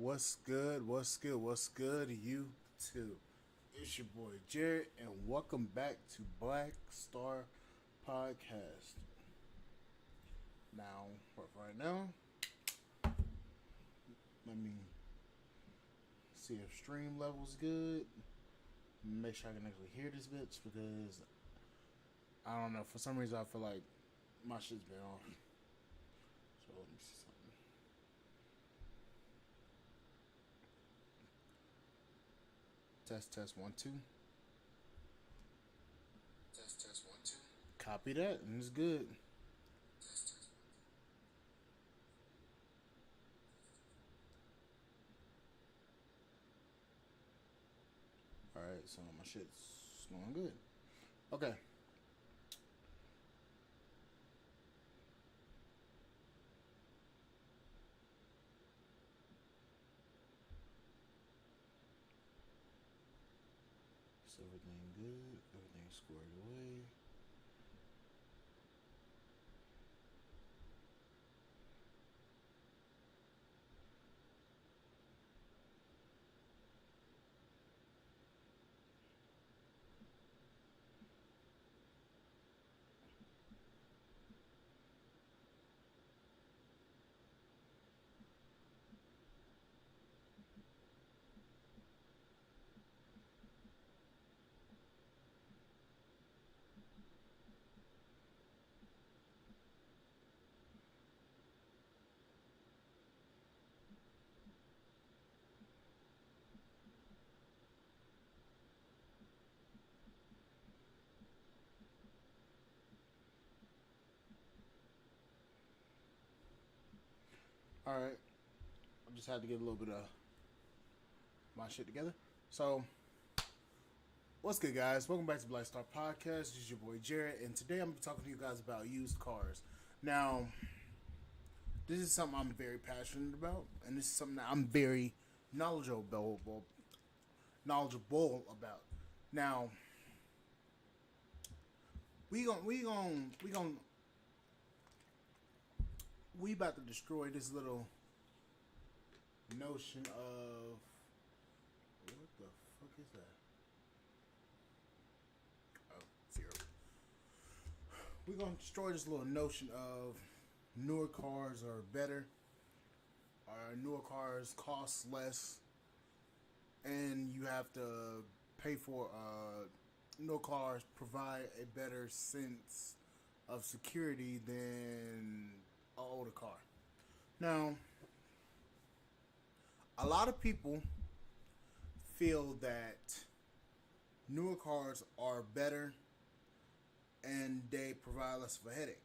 What's good? What's good? What's good? You too. It's your boy Jared, and welcome back to Black Star Podcast. Now, right now, let me see if stream level's good. Make sure I can actually hear this bitch because I don't know. For some reason, I feel like my shit's been off. So let me see something. Test, test, 1, 2. Test, test, 1, 2. Copy that, and it's good. Test, test. All right, so my shit's going good. Okay. Is everything good? Everything squared away. All right. I just had to get a little bit of my shit together. So, what's good, guys? Welcome back to Black Star Podcast. This is your boy Jared, and today I'm going to be talking to you guys about used cars. Now, this is something I'm very passionate about, and this is something that I'm very knowledgeable about. Now, we about to destroy this little notion of what the fuck is that? Oh, zero. We're gonna destroy this little notion of newer cars are better, or newer cars cost less, and you have to pay for newer cars provide a better sense of security than an older car. Now, a lot of people feel that newer cars are better and they provide less of a headache.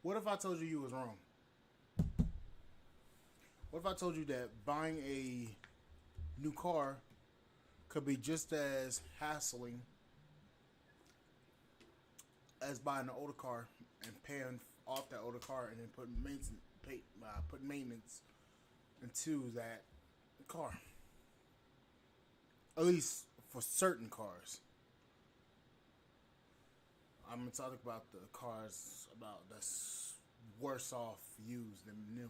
What if I told you you was wrong? What if I told you that buying a new car could be just as hassling as buying an older car and paying off that older car and then put maintenance into that car? At least for certain cars. I'm gonna talk about the cars that's worse off used than new.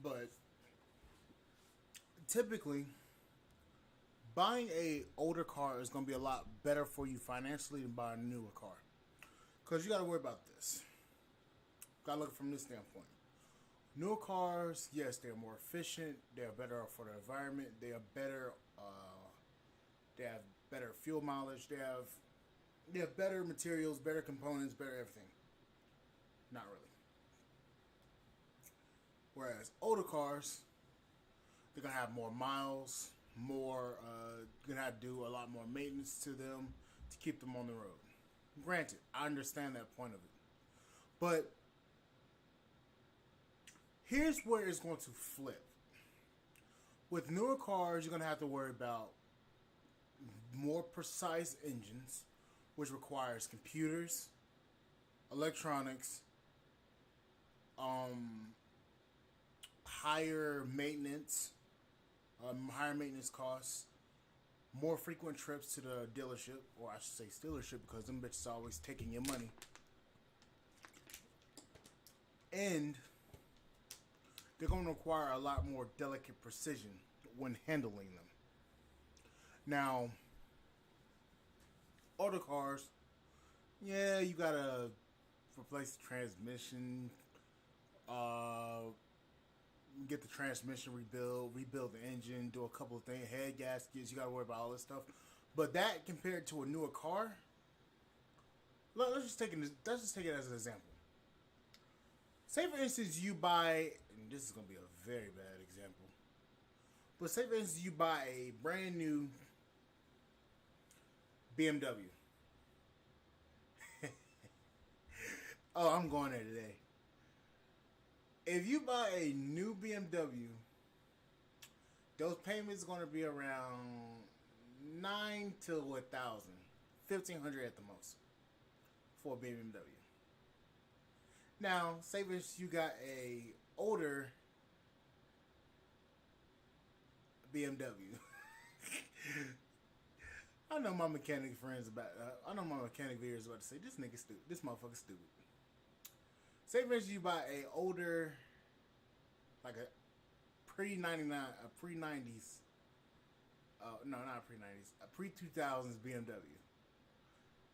But typically, buying a older car is gonna be a lot better for you financially than buying a newer car. Cause you gotta worry about this. Gotta look from this standpoint. Newer cars, yes, they're more efficient. They're better for the environment. They are better. They have better fuel mileage. They have better materials, better components, better everything. Not really. Whereas older cars, they're gonna have more miles, you're gonna have to do a lot more maintenance to them to keep them on the road. Granted, I understand that point of it, but here's where it's going to flip. With newer cars, you're gonna have to worry about more precise engines, which requires computers, electronics, um, higher maintenance costs, more frequent trips to the dealership, or I should say dealership, because them bitches are always taking your money. And they're going to require a lot more delicate precision when handling them. Now, older cars, yeah, you gotta replace the transmission, get the transmission rebuild the engine, do a couple of things, head gaskets. You gotta worry about all this stuff. But that compared to a newer car, let's just take it as an example. Say for instance you buy, and this is gonna be a very bad example, but say for instance you buy a brand new BMW. Oh, I'm going there today. If you buy a new BMW, those payments are going to be around 9 to 1,000, 1,500 at the most for a BMW. Now, say if you got a older BMW. I know my mechanic friends about. I know my mechanic viewers about to say this nigga stupid. This motherfucker stupid. Say for instance you buy a older, like a pre-99, a pre-90s. No, not a pre-90s. A pre-2000s BMW.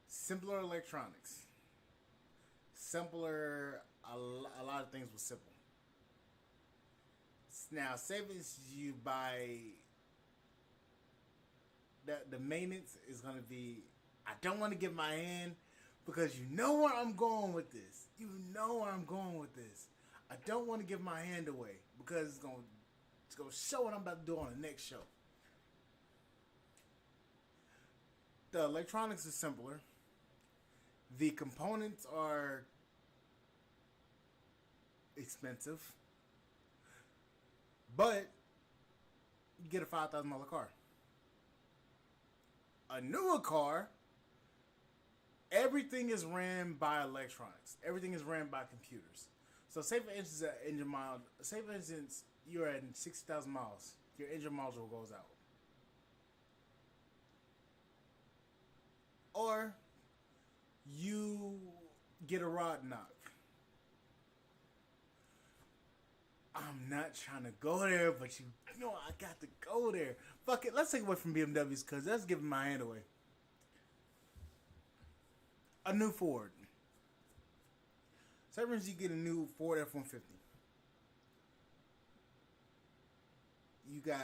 Simpler electronics. Simpler. A lot of things were simple. Now, say for instance you buy. The maintenance is going to be, I don't want to give my hand because you know where I'm going with this. You know where I'm going with this. I don't want to give my hand away because it's going to show what I'm about to do on the next show. The electronics is simpler. The components are expensive. But you get a $5,000 car. A newer car, everything is ran by electronics. Everything is ran by computers. So say for instance, engine mile. Say for instance, you're at 60,000 miles. Your engine module goes out. Or you get a rod knock. I'm not trying to go there, but you know I got to go there. Fuck it, let's take away from BMWs because that's giving my hand away. A new Ford. So you get a new Ford F-150. You got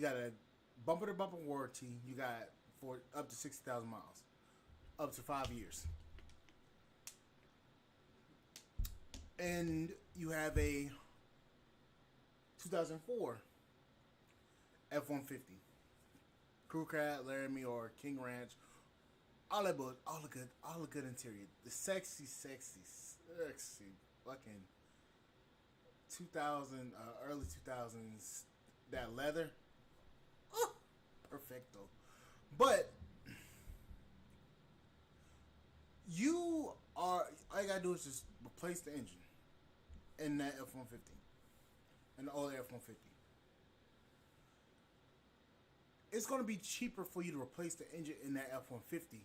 a bumper to bumper warranty. You got for up to 60,000 miles, up to 5 years. And you have a 2004 F-150, Crew Cab, Laramie, or King Ranch. All the good interior. The sexy fucking 2000, early 2000s. That leather, oh, perfecto. But all you gotta do is just replace the engine in that F-150, in the older F-150. It's going to be cheaper for you to replace the engine in that F-150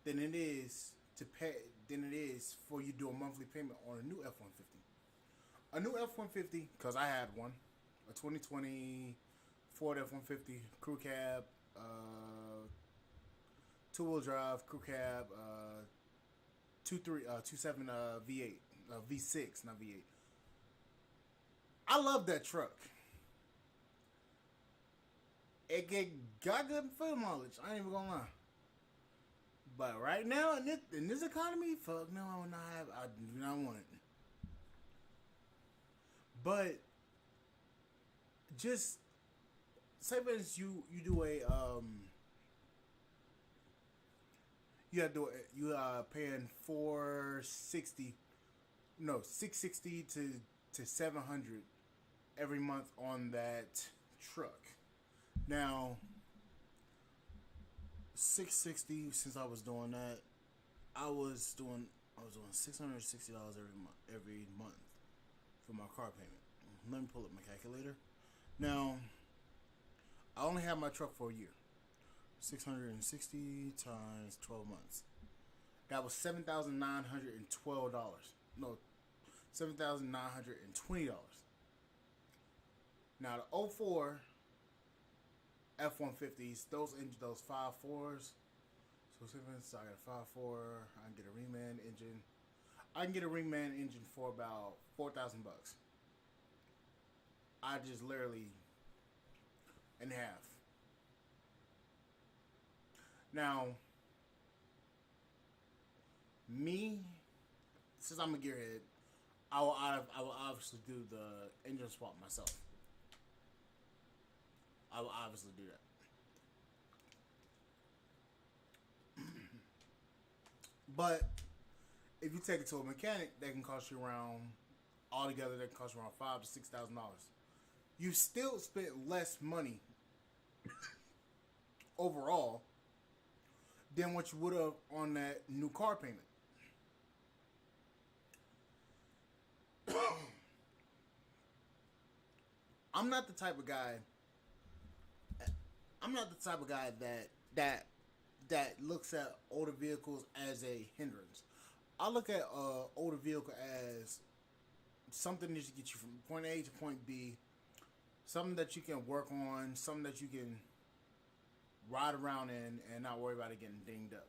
than it is for you to do a monthly payment on a new F-150. A new F-150, because I had one, a 2020 Ford F-150 Crew Cab, 2-wheel drive Crew Cab, 2.7 V8, V6, not V8. I love that truck. It got good fuel mileage. I ain't even gonna lie. But right now in this economy, fuck no, I do not want it. But just say for instance you do a you paying $660 to $700 every month on that truck. Now, $660 since I was doing that, I was doing $660 every month for my car payment. Let me pull up my calculator. Now, I only had my truck for a year. 660 times 12 months. That was $7,912. no, $7,920. Now the '04 F-150s, those 5.4s. So I got a 5.4. I can get a Ringman engine. I can get a Ringman engine for about $4,000. I just literally in half. Now, me, since I'm a gearhead, I will obviously do the engine swap myself. I will obviously do that. But if you take it to a mechanic, that can cost you around altogether. That can cost you around $5,000 to $6,000. You still spent less money overall than what you would have on that new car payment. I'm not the type of guy. I'm not the type of guy that looks at older vehicles as a hindrance. I look at older vehicle as something that get you from point A to point B, something that you can work on, something that you can ride around in and not worry about it getting dinged up.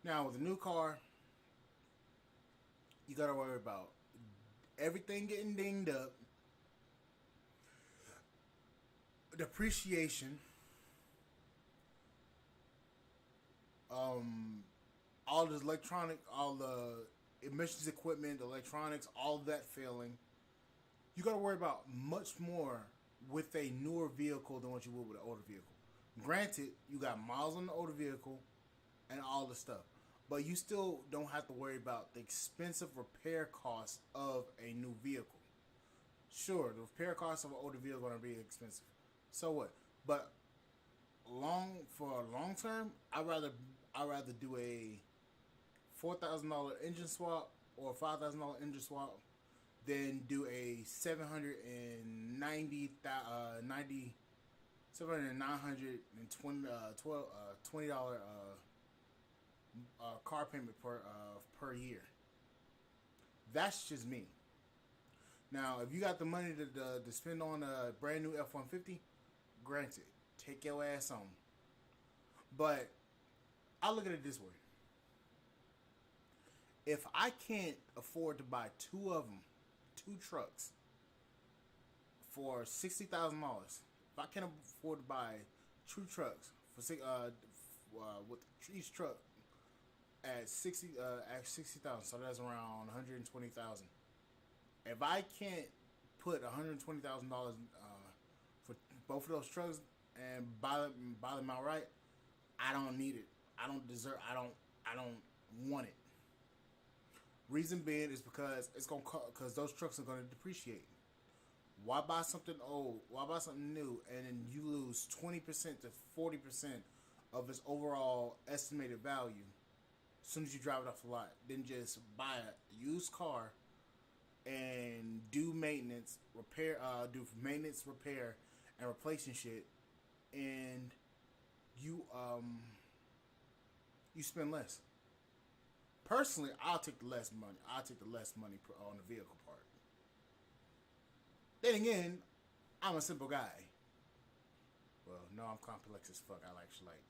Now with a new car, you gotta worry about everything getting dinged up, depreciation, all the electronic, all the emissions equipment, the electronics, all of that failing. You got to worry about much more with a newer vehicle than what you would with an older vehicle. Granted, you got miles on the older vehicle and all the stuff, but you still don't have to worry about the expensive repair costs of a new vehicle. Sure, the repair costs of an older vehicle are going to be expensive. So what? But for long term, I'd rather do a $4,000 engine swap or $5,000 engine swap than do a $790 $20 car payment per year. That's just me. Now, if you got the money to spend on a brand new F-150, granted, take your ass on. But I look at it this way: if I can't afford to buy two of them, two trucks for $60,000, if I can't afford to buy two trucks for with each truck at 60,000, so that's around 120,000. If I can't put $120,000 for both of those trucks and buy them outright, I don't need it. I don't deserve. I don't want it. Reason being is because because those trucks are gonna depreciate. Why buy something old? Why buy something new and then you lose 20% to 40% of its overall estimated value as soon as you drive it off the lot? Then just buy a used car and do maintenance, repair, and replacing shit, and you spend less. Personally, I'll take the less money. I'll take the less money on the vehicle part. Then again, I'm a simple guy. Well, no, I'm complex as fuck. I actually like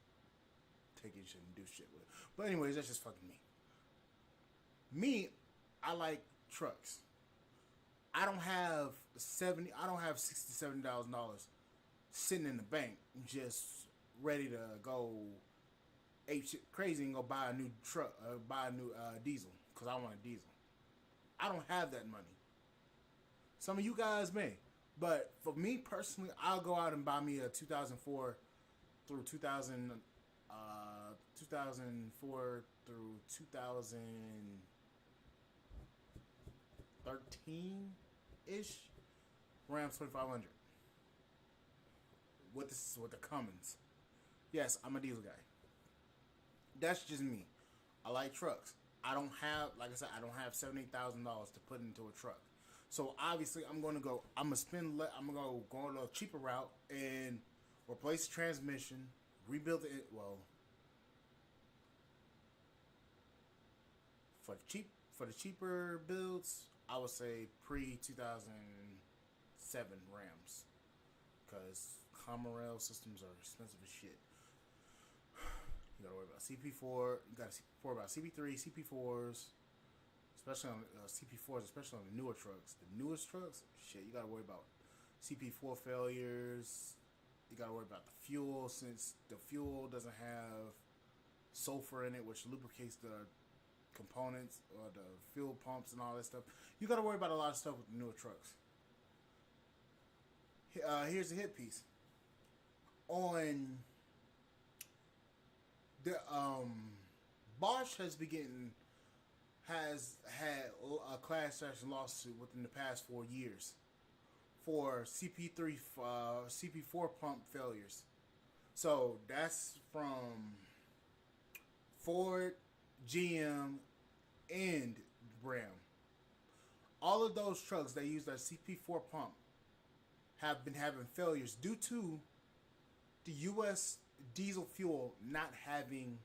taking shit and do shit with it. But anyways, that's just fucking me. Me, I like trucks. I don't have $60,000-$70,000 sitting in the bank just ready to go ape shit crazy and go buy a new truck, buy a new diesel because I want a diesel. I don't have that money. Some of you guys may, but for me personally, I'll go out and buy me a 2004 through 2004 through 2013 ish Ram 2500 with the Cummins. Yes, I'm a diesel guy. That's just me. I like trucks. I don't have, like I said, I don't have $70,000 to put into a truck. So obviously, I'm gonna go on a cheaper route and replace the transmission, rebuild it. Well, for For the cheaper builds, I would say pre 2007 Rams, because Common systems are expensive as shit. You gotta worry about CP4. You gotta worry about CP3, CP4s, especially on CP4s, especially on the newer trucks. The newest trucks, shit, you gotta worry about CP4 failures. You gotta worry about the fuel, since the fuel doesn't have sulfur in it, which lubricates the components or the fuel pumps and all that stuff. You gotta worry about a lot of stuff with the newer trucks. Here's the hit piece. On the Bosch has had a class action lawsuit within the past 4 years for CP4 pump failures. So that's from Ford, GM, and Ram. All of those trucks that use that CP4 pump have been having failures due to the U.S. diesel fuel not having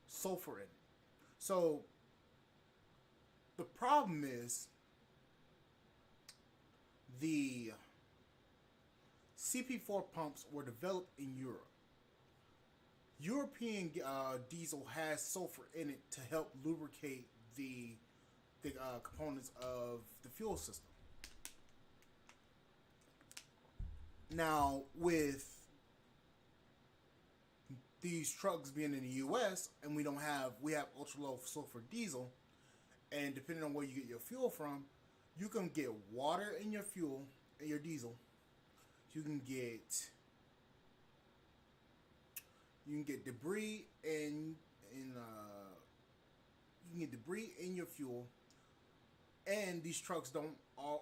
sulfur in it. So the problem is the CP4 pumps were developed in Europe. European diesel has sulfur in it to help lubricate the components of the fuel system. Now, with these trucks being in the U.S. and we have ultra low sulfur diesel, and depending on where you get your fuel from, you can get water in your fuel, in your diesel. You can get debris in your fuel, and these trucks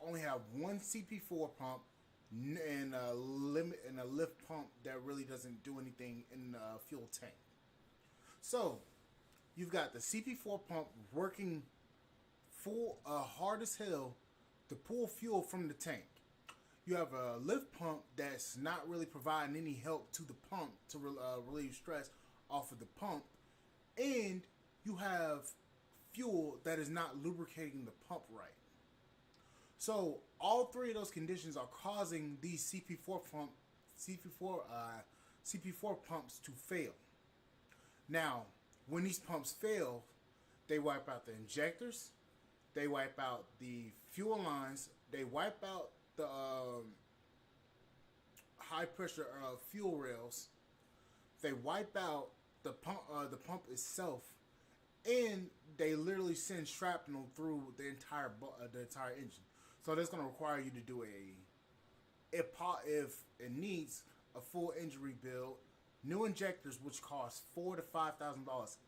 only have one CP4 pump and a lift pump that really doesn't do anything in the fuel tank. So you've got the CP4 pump working full hard as hell to pull fuel from the tank. You have a lift pump that's not really providing any help to the pump to relieve stress off of the pump, and you have fuel that is not lubricating the pump right. So all three of those conditions are causing these CP4 pumps to fail. Now, when these pumps fail, they wipe out the injectors, they wipe out the fuel lines, they wipe out the high pressure fuel rails, they wipe out the pump itself, and they literally send shrapnel through the entire engine. So that's going to require you to do if it needs a full engine rebuild, new injectors, which cost $4,000 to $5,000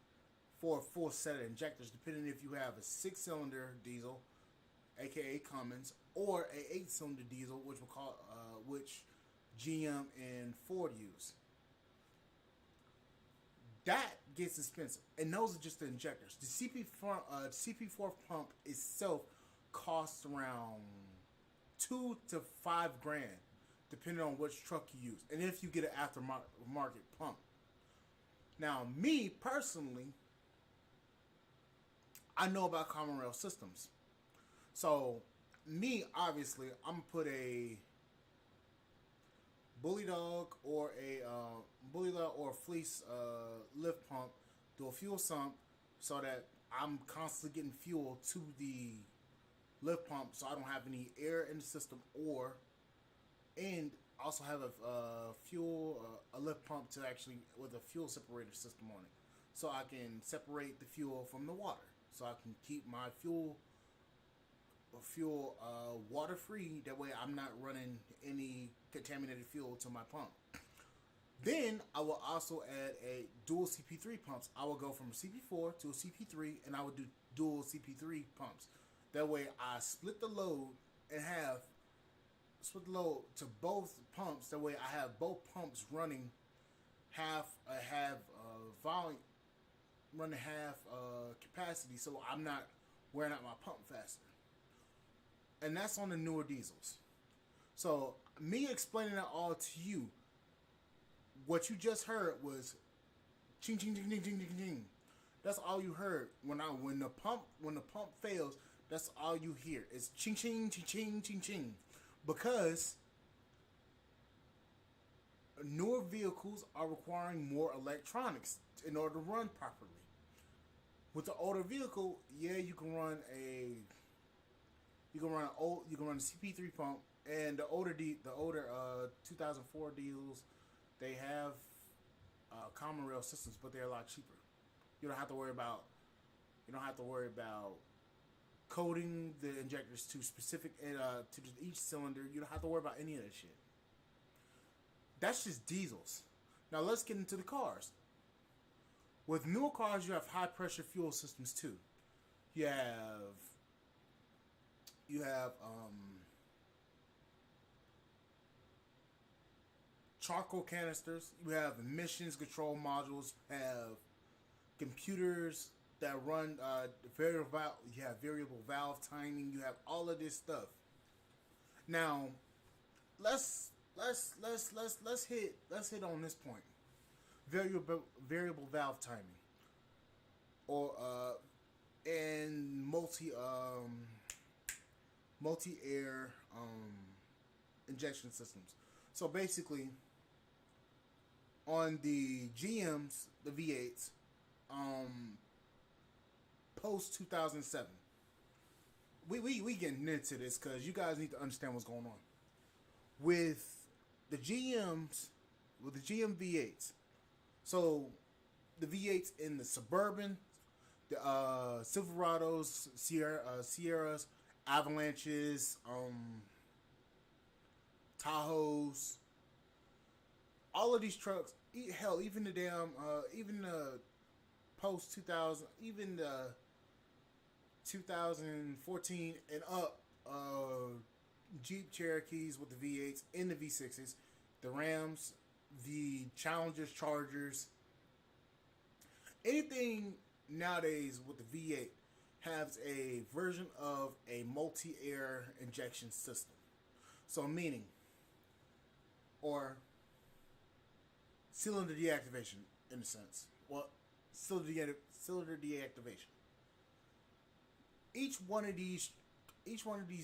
for a full set of injectors, depending if you have a 6-cylinder diesel, aka Cummins, or a 8-cylinder diesel, which GM and Ford use. That gets expensive, and those are just the injectors. The CP4 pump itself costs around $2,000 to $5,000, depending on which truck you use, and if you get an aftermarket pump. Now, me personally, I know about Common Rail Systems, so me, obviously, I'm gonna put a bully dog or a fleece lift pump to a fuel sump, so that I'm constantly getting fuel to the lift pump, so I don't have any air in the system, and also have a lift pump to actually with a fuel separator system on it, so I can separate the fuel from the water, so I can keep my fuel water free. That way I'm not running any contaminated fuel to my pump. Then I will also add a dual CP3 pumps. I will go from a CP4 to a CP3, and I will do dual CP3 pumps. That way I split the load to both pumps. That way I have both pumps running half volume, running half capacity, so I'm not wearing out my pump faster. And that's on the newer diesels. So me explaining that all to you, what you just heard was ching ching ching ching ching ching ching. That's all you heard when the pump fails. That's all you hear. It's ching ching ching ching ching ching, because newer vehicles are requiring more electronics in order to run properly. With the older vehicle, yeah, you can run a CP3 pump, and the older 2004 diesels, they have common rail systems, but they're a lot cheaper. You don't have to worry about you don't have to worry about coding the injectors to specific to each cylinder. You don't have to worry about any of that shit. That's just diesels. Now let's get into the cars. With newer cars, you have high pressure fuel systems too. You have you have charcoal canisters. You have emissions control modules. You have computers that run you have variable valve timing. You have all of this stuff. Now, let's hit on this point. Variable valve timing, or and multi air injection systems. So basically, on the GMs, the V8s, post 2007. We getting into this because you guys need to understand what's going on with the GMs, with the GM V8s. So the V8s in the Suburban, the Silverados, Sierras, Avalanches, Tahoes, all of these trucks. Hell, even the damn, even the post 2000, even the 2014 and up Jeep Cherokees with the V8s and the V6s, the Rams, the Challengers, Chargers, anything nowadays with the V8 has a version of a multi-air injection system. So meaning, or cylinder deactivation in a sense. Well, cylinder deactivation. Each one of these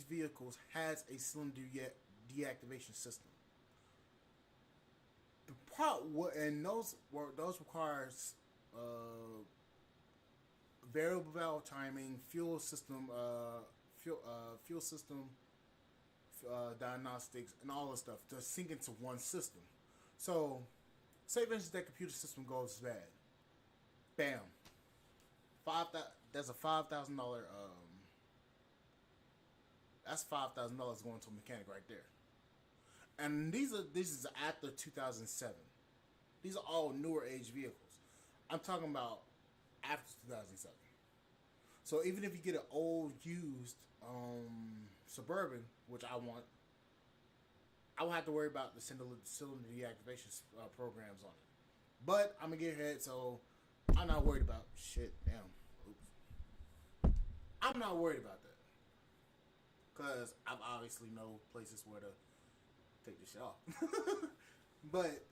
vehicles has a cylinder deactivation system. The part and those requires variable valve timing, fuel system diagnostics, and all this stuff to sync into one system. So, say for instance that computer system goes bad, bam, that's a $5,000. That's $5,000 going to a mechanic right there. And this is after 2007. These are all newer age vehicles. I'm talking about after 2007. So even if you get an old used Suburban, which I won't have to worry about the cylinder deactivation programs on it. But I'm gonna get ahead, so I'm not worried about shit. Damn. Oops. I'm not worried about that. Because I obviously know places where to take this shit off. But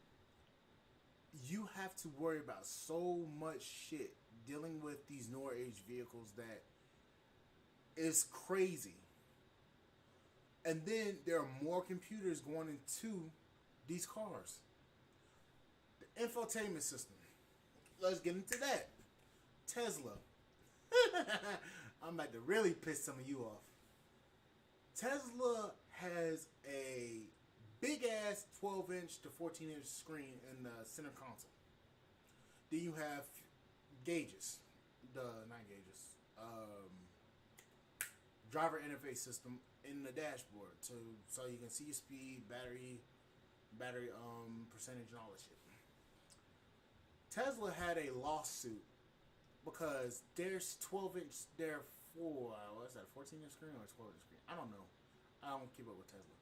you have to worry about so much shit dealing with these newer age vehicles that is crazy. And then there are more computers going into these cars. The infotainment system. Let's get into that. Tesla. I'm about to really piss some of you off. Tesla has a big ass 12-inch to 14-inch screen in the center console. Then you have gauges, driver interface system in the dashboard so you can see your speed, battery percentage, and all that shit. Tesla had a lawsuit because there's 12-inch, what's that, 14-inch screen or 12-inch screen? I don't know. I don't keep up with Tesla.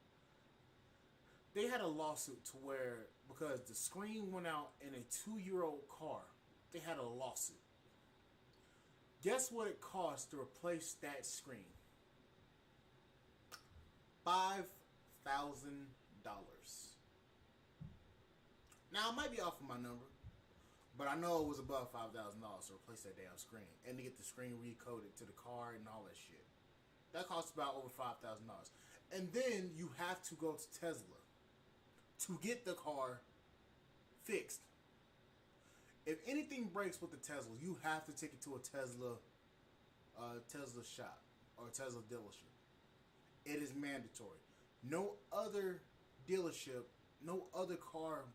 They had a lawsuit to where, because the screen went out in a 2-year-old car, they had a lawsuit. Guess what it cost to replace that screen? $5,000. Now, I might be off of my number, But I know it was above $5,000 to replace that damn screen and to get the screen recoded to the car and all that shit. That costs about over $5,000. And then you have to go to Tesla to get the car fixed. If anything breaks with the Tesla, you have to take it to a Tesla shop or a Tesla dealership. It is mandatory. No other dealership, no other car,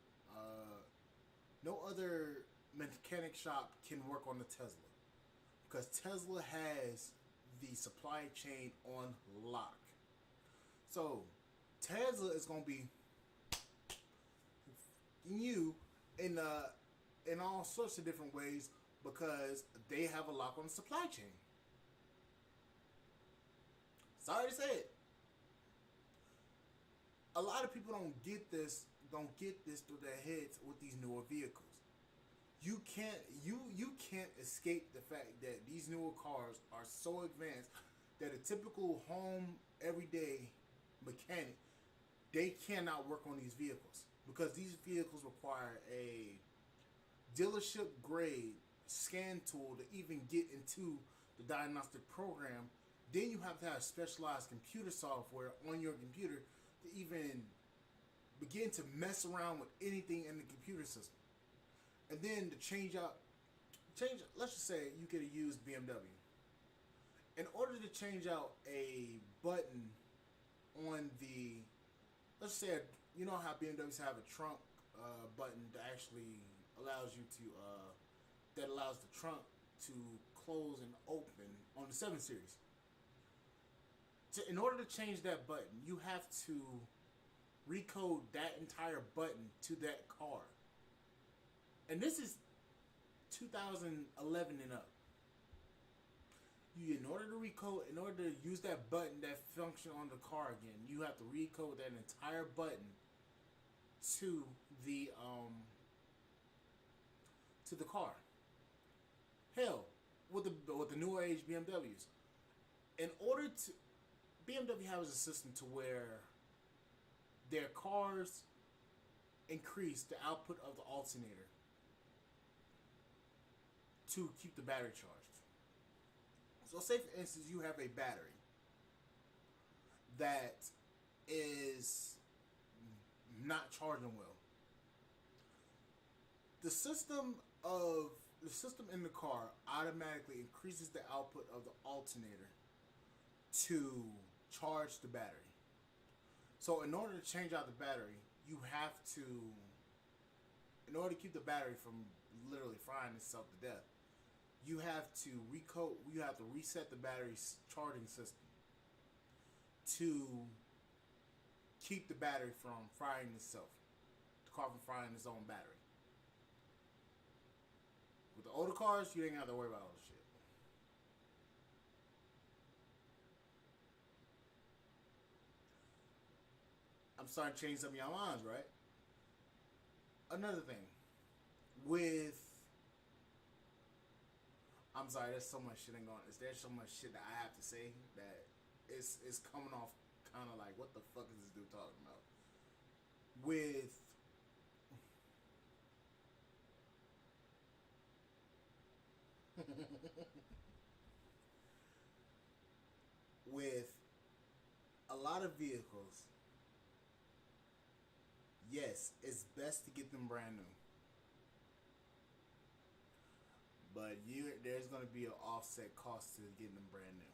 no other mechanic shop can work on the Tesla because Tesla has the supply chain on lock. So Tesla is gonna be you in all sorts of different ways because they have a lock on the supply chain. Sorry to say it. A lot of people don't get this through their heads with these newer vehicles. You can't escape the fact that these newer cars are so advanced that a typical home everyday mechanic, they cannot work on these vehicles because these vehicles require a dealership grade scan tool to even get into the diagnostic program. Then you have to have specialized computer software on your computer to even begin to mess around with anything in the computer system. And then to let's just say you get a used BMW. In order to change out a button on the, let's say, you know how BMWs have a trunk button that actually allows you to, that allows the trunk to close and open on the 7 Series. In order to change that button, you have to recode that entire button to that car. And this is 2011 and up. In order to use that button, that function on the car again, you have to recode that entire button to the car. Hell, with the newer age BMWs, in order to BMW has a system to where their cars increase the output of the alternator to keep the battery charged. So say for instance you have a battery that is not charging well. The system in the car automatically increases the output of the alternator to charge the battery. So in order to change out the battery, you have to, in order to keep the battery from literally frying itself to death, you have to reset the battery's charging system to keep the battery from frying itself, the car from frying its own battery. With the older cars, you ain't have to worry about all this shit. I'm starting to change some of y'all minds, right? Another thing, I'm sorry, there's so much shit there's so much shit that I have to say that it's coming off kind of like, what the fuck is this dude talking about? With a lot of vehicles, yes, it's best to get them brand new. But there's going to be an offset cost to getting them brand new.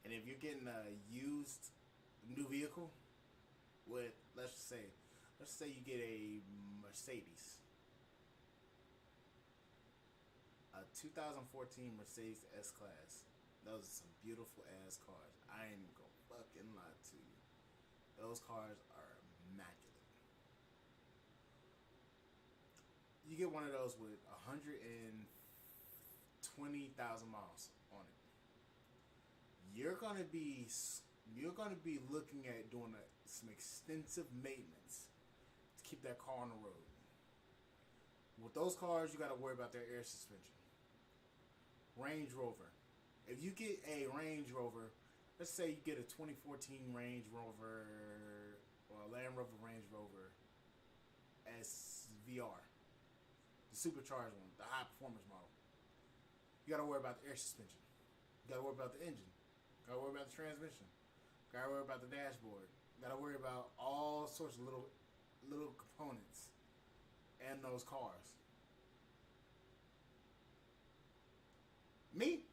And if you're getting a used new vehicle with, let's say you get a Mercedes, a 2014 Mercedes S-Class. Those are some beautiful ass cars. I ain't even gonna fucking lie to you. Those cars are immaculate. You get one of those with 120,000 miles on it. You're gonna be looking at doing some extensive maintenance to keep that car on the road. With those cars, you gotta worry about their air suspension. Range Rover. If you get a Range Rover, let's say you get a 2014 Range Rover or a Land Rover Range Rover SVR. The supercharged one, the high performance model. You gotta worry about the air suspension. You gotta worry about the engine. Gotta worry about the transmission. Gotta worry about the dashboard. Gotta worry about all sorts of little components in those cars. Me,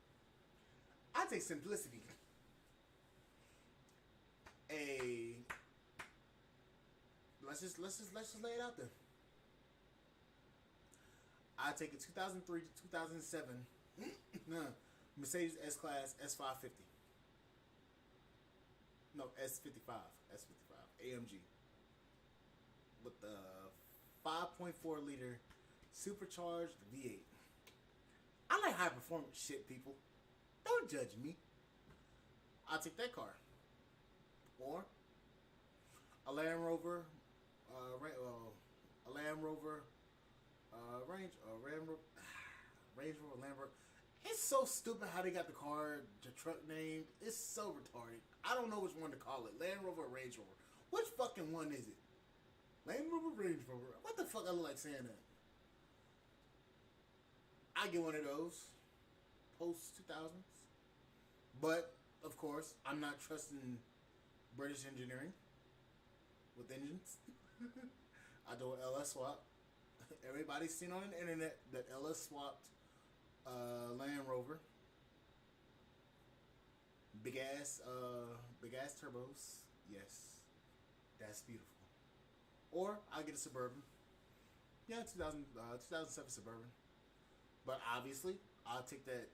I take simplicity. Let's just lay it out there. I take a 2003 to 2007 Mercedes S-Class S550. No, S55 AMG with the 5.4 liter supercharged V8. I like high performance shit, people. Don't judge me. I'll take that car. Or a Land Rover, Range Rover, Land Rover. It's so stupid how they got the truck named. It's so retarded. I don't know which one to call it. Land Rover or Range Rover. Which fucking one is it? Land Rover, Range Rover. What the fuck I look like saying that? I get one of those post 2000s. But, of course, I'm not trusting British engineering with engines. I do an LS swap. Everybody's seen on the internet that LS swapped Land Rover. Big ass turbos. Yes, that's beautiful. Or I get a Suburban. Yeah, 2007 Suburban. But obviously, I'll take that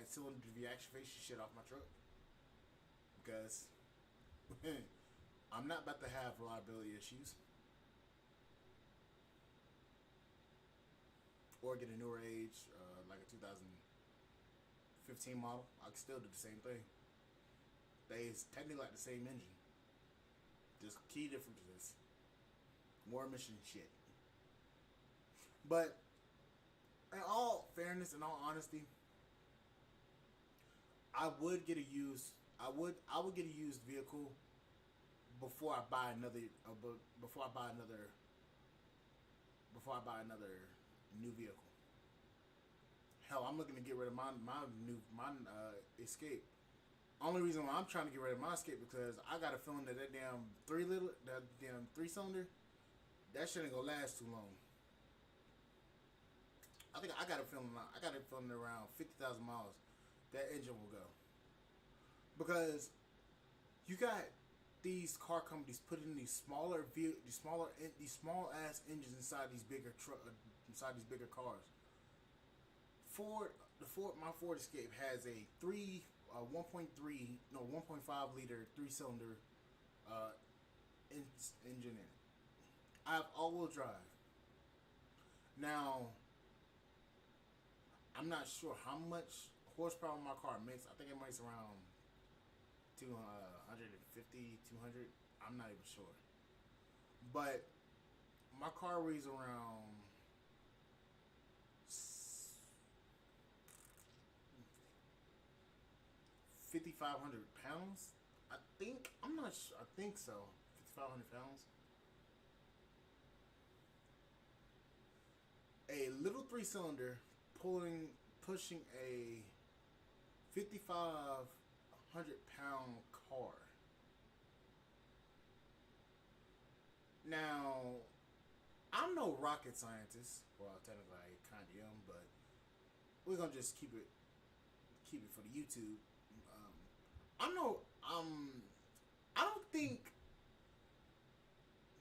cylinder deactivation shit off my truck because I'm not about to have reliability issues. Or get a newer age, like a 2015 model. I can still do the same thing. It's technically like the same engine. Just key differences. More emission shit. But in all fairness and all honesty, I would get a used vehicle before I buy another new vehicle. Hell, I'm looking to get rid of my Escape. Only reason why I'm trying to get rid of my Escape because I got a feeling that damn 3-cylinder, that shit ain't gonna last too long. I got a feeling around 50,000 miles that engine will go. Because you got these car companies putting these small ass engines inside these bigger cars. My Ford Escape has a 1.5 liter 3-cylinder engine in it. I have all-wheel drive. Now, I'm not sure how much horsepower my car makes. I think it makes around 250, 200. I'm not even sure. But my car weighs around 5,500 pounds. I think. I'm not sure. I think so. 5,500 pounds. A little 3-cylinder pushing a 5,500 pound car. Now, I'm no rocket scientist. Well, technically I kind of am, but we're gonna just keep it for the YouTube. I don't think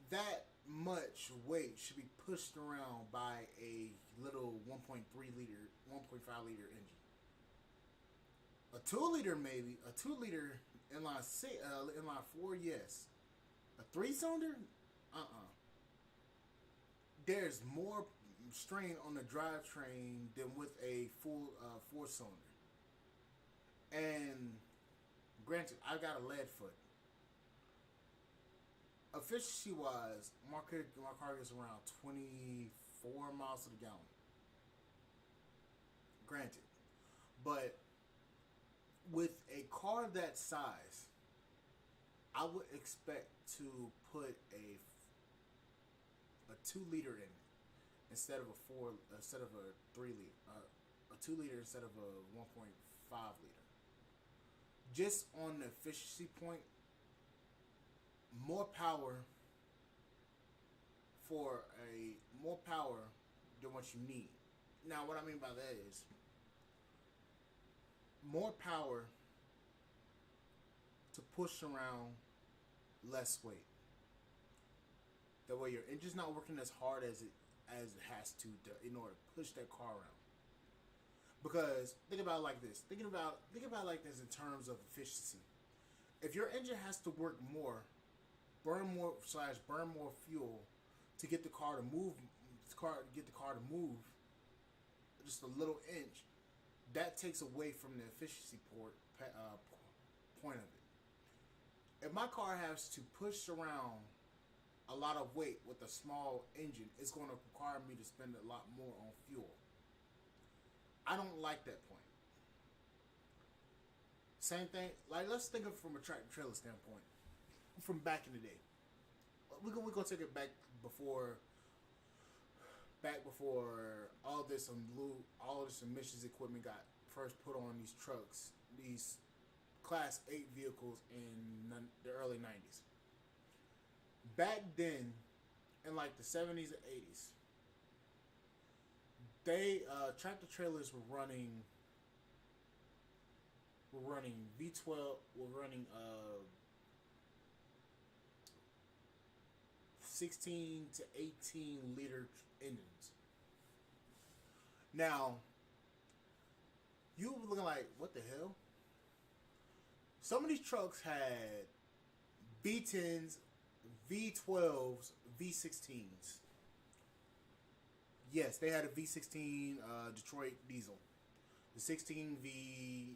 that much weight should be pushed around by a little 1.5 liter engine. A 2 liter maybe, a 2 liter inline 4, yes. A 3-cylinder, There's more strain on the drivetrain than with a full 4-cylinder. And granted, I got a lead foot. Efficiency wise, my car gets around 24 miles to the gallon. Granted. But with a car that size, I would expect to put a 2 liter in it. instead of a 3 liter, a 2 liter instead of a 1.5 liter. Just on the efficiency point, more power more power than what you need. Now, what I mean by that is more power to push around less weight. That way, your engine's not working as hard as it has to in order to push that car around. Because think about it like this. Think about it like this in terms of efficiency. If your engine has to work more, burn more fuel to get the car to move, just a little inch, that takes away from the efficiency point of it. If my car has to push around a lot of weight with a small engine, it's going to require me to spend a lot more on fuel. I don't like that point. Same thing, like let's think of it from a tractor trailer standpoint, from back in the day. We're gonna take it back before all this emissions equipment got first put on these trucks, these Class 8 vehicles in the early 90s. Back then, in like the 70s and 80s, tractor trailers were running V12, were running 16 to 18 liter engines. Now, you were looking like, what the hell? Some of these trucks had V10s, V12s, V16s. Yes, they had a V16 Detroit diesel. The 71V,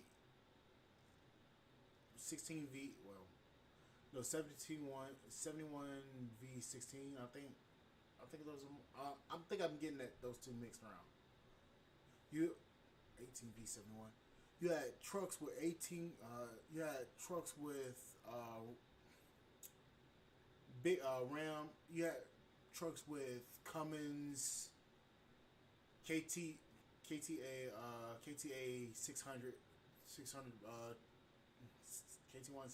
71V16. I think I'm getting those two mixed around. 18V71. You had trucks with 18. You had trucks with big Ram. You had trucks with Cummins, KTA 600, KT1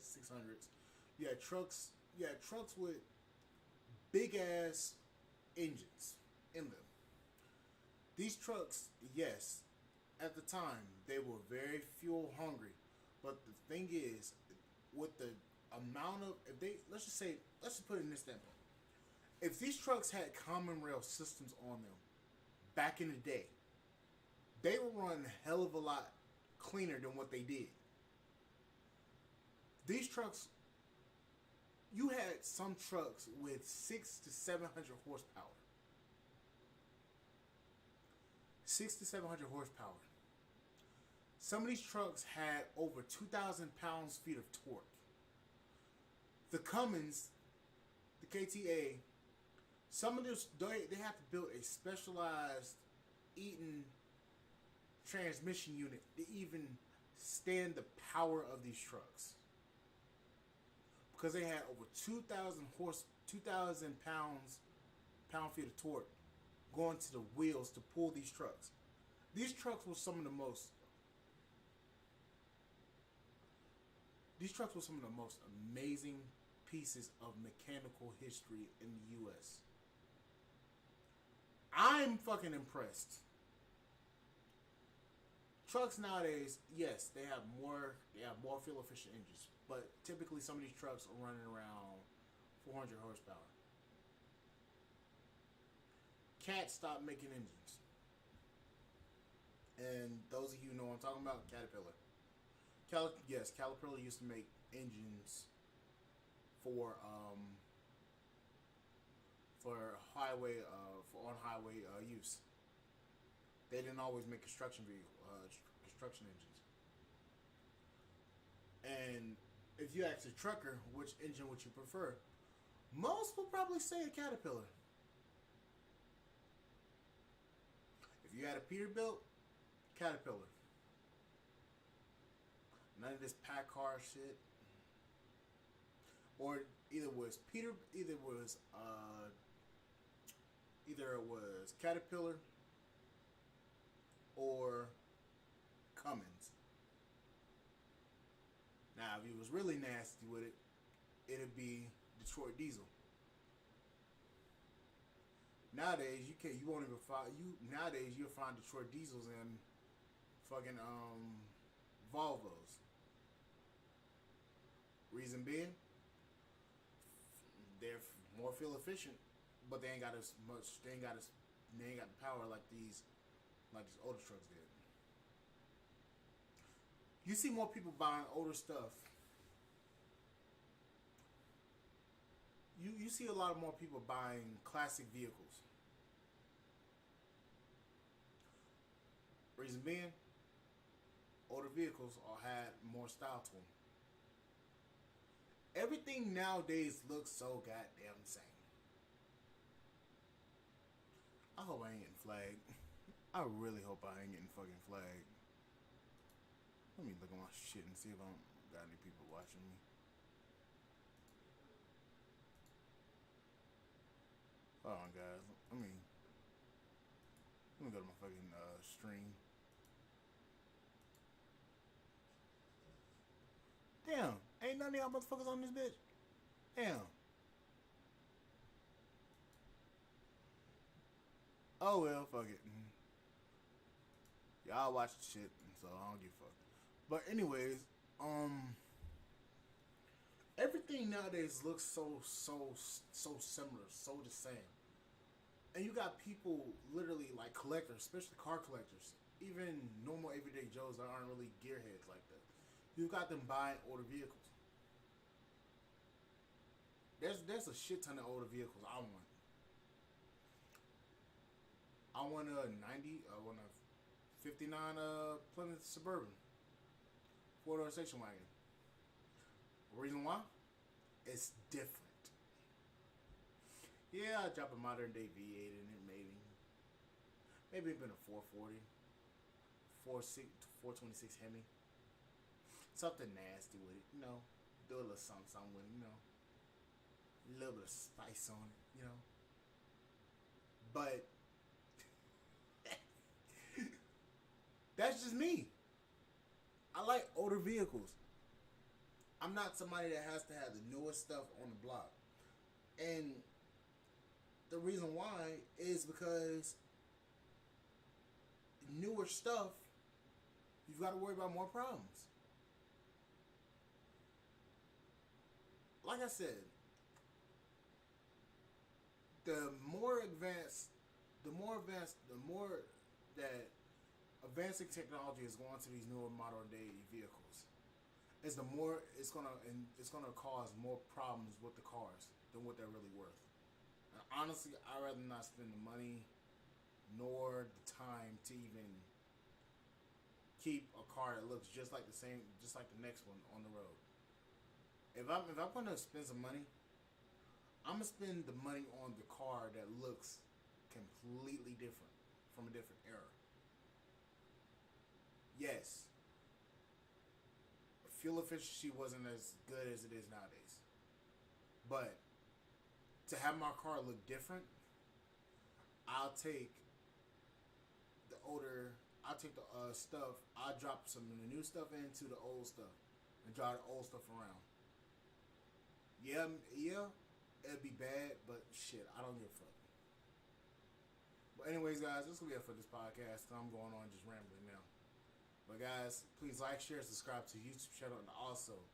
600s. You had trucks with big ass engines in them. These trucks, yes, at the time they were very fuel hungry, but the thing is, with the amount of let's just put it in this standpoint. If these trucks had common rail systems on them back in the day, they would run a hell of a lot cleaner than what they did. These trucks, you had some trucks with 600 to 700 horsepower. 600 to 700 horsepower. Some of these trucks had over 2,000 pounds-feet of torque. The Cummins, the KTA, some of this, they have to build a specialized Eaton transmission unit to even stand the power of these trucks. Because they had over 2,000 pound-feet of torque going to the wheels to pull these trucks. These trucks were some of the most amazing pieces of mechanical history in the U.S. I'm fucking impressed. Trucks nowadays, yes, they have more fuel efficient engines, but typically some of these trucks are running around 400 horsepower. Cat stopped making engines. And those of you who know what I'm talking about, Caterpillar. Caterpillar used to make engines for highway use. They didn't always make construction engines. And if you ask a trucker which engine would you prefer, most will probably say a Caterpillar. If you had a Peterbilt, Caterpillar. None of this Packard shit. Or either was Either it was Caterpillar or Cummins. Now, if he was really nasty with it, it'd be Detroit Diesel. Nowadays, you won't even find nowadays you'll find Detroit Diesels in fucking Volvos. Reason being, they're more fuel efficient, but they ain't got as much. They ain't got the power like these older trucks did. You see more people buying older stuff. You see a lot of more people buying classic vehicles. Reason being, older vehicles all had more style to them. Everything nowadays looks so goddamn the same. I hope I ain't getting flagged. I really hope I ain't getting fucking flagged. Let me look at my shit and see if I got any people watching me. Hold on, guys. Let me go to my fucking stream. Damn, ain't none of y'all motherfuckers on this bitch. Damn. Oh well, fuck it. Y'all watch the shit, so I don't give a fuck. But anyways, everything nowadays looks so similar, so the same. And you got people literally like collectors, especially car collectors, even normal everyday Joes that aren't really gearheads like that. You got them buying older vehicles. There's a shit ton of older vehicles I want. I want a 90, I want a 59 Plymouth Suburban 4-door station wagon. Reason why? It's different. Yeah, I drop a modern day V8 in it, maybe. Maybe it's been a 440, 426 Hemi. Something nasty with it, Do a little something with it, A little bit of spice on it, But that's just me. I like older vehicles. I'm not somebody that has to have the newest stuff on the block. And the reason why is because newer stuff, you've got to worry about more problems. Like I said, the more that advancing technology is going to these newer modern day vehicles, is the more it's gonna cause more problems with the cars than what they're really worth. And honestly, I'd rather not spend the money nor the time to even keep a car that looks just like the next one on the road. If I'm gonna spend some money, I'm gonna spend the money on the car that looks completely different from a different era. Yes, fuel efficiency wasn't as good as it is nowadays, but to have my car look different, I'll take the stuff. I'll drop some of the new stuff into the old stuff and drive the old stuff around. Yeah, it'd be bad, but shit, I don't give a fuck. But anyways, guys, this will be it for this podcast. I'm going on just rambling now. But guys, please like, share, subscribe to the YouTube channel, and also,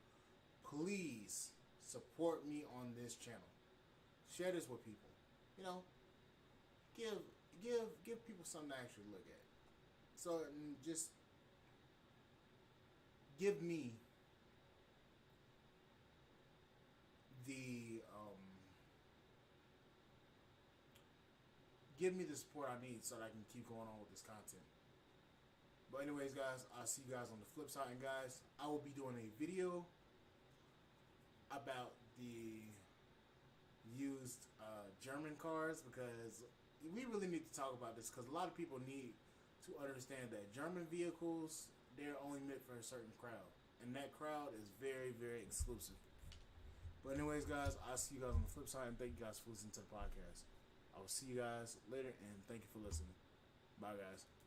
please support me on this channel. Share this with people. Give people something to actually look at. So just give me the support I need so that I can keep going on with this content. But anyways, guys, I'll see you guys on the flip side. And guys, I will be doing a video about the used German cars, because we really need to talk about this, because a lot of people need to understand that German vehicles, they're only meant for a certain crowd, and that crowd is very, very exclusive. But anyways, guys, I'll see you guys on the flip side, and thank you guys for listening to the podcast. I will see you guys later, and thank you for listening. Bye, guys.